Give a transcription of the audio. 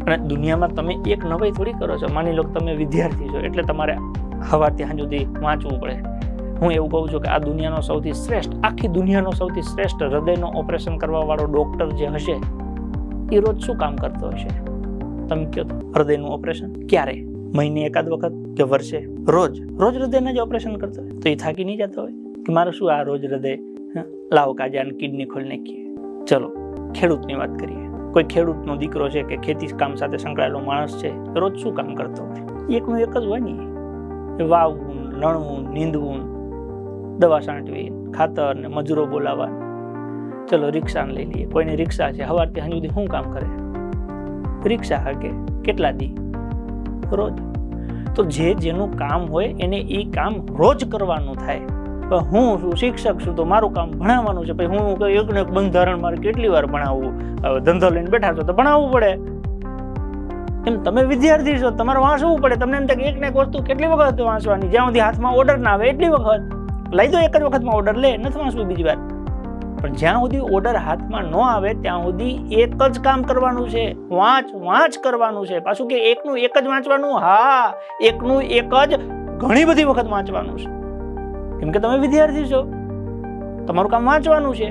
અને દુનિયામાં તમે એક નવાઈ થોડી કરો છો. માની લો કે તમે વિદ્યાર્થી છો એટલે તમારે સવારથી સાંજ સુધી વાંચવું પડે. હું એવું કહું છું કે આ દુનિયાનો સૌથી શ્રેષ્ઠ, આખી દુનિયાનો સૌથી શ્રેષ્ઠ હૃદયનો ઓપરેશન કરવા વાળો ડોક્ટર જે હશે એ રોજ શું કામ કરતો હશે? તમે કહો તો હૃદયનું ઓપરેશન ક્યારે? મહિને એકાદ વખત કે વર્ષે? રોજ હૃદયના જ ઓપરેશન કરતો હોય તો એ થાકી નહીં જતો હોય કે મારે શું આ રોજ હૃદય, લાવો કાજે આને કિડની ખોલી નાખીએ. ચલો ખેડૂતની વાત કરીએ. કોઈ ખેડૂતનો દીકરો છે કે ખેતી કામ સાથે સંકળાયેલો માણસ છે, રોજ શું કામ કરતો હોય? એકનું એક જ હોય ને, વાવવું, લણવું, નીંદવું, દવા છાંટવી, ખાતર ને મજૂરો બોલાવવા. ચલો રિક્ષાને લઈ લઈએ. કોઈની રિક્ષા છે, સવારથી સાંજ સુધી શું કામ કરે? રિક્ષા હાકે. કેટલા દી? રોજ. તો જેનું કામ હોય એને એ કામ રોજ કરવાનું થાય. હું છું શિક્ષક છું તો મારું કામ ભણાવવાનું છે. પછી હું એકને એક બંધારણ મારે કેટલી વાર ભણાવવું? ધંધો લઈને બેઠા છો તો ભણાવવું પડે. એમ તમે વિદ્યાર્થી છો, તમારે વાંચવું પડે. તમને એમ થાય કે એક ને એક વસ્તુ કેટલી વખત વાંચવાની? જ્યાં સુધી હાથમાં ઓર્ડર ના આવે એટલી વખત લઈ દો. એક જ વખતમાં ઓર્ડર લે, નથી વાંચવું બીજી વાર. પણ જ્યાં સુધી ઓર્ડર હાથમાં ન આવે ત્યાં સુધી એક જ કામ કરવાનું છે, વાંચ કરવાનું છે. પાછું કે એકનું એક જ વાંચવાનું? હા, એકનું એક જ ઘણી બધી વખત વાંચવાનું છે. કેમ કે તમે વિદ્યાર્થી છો, તમારું કામ વાંચવાનું છે.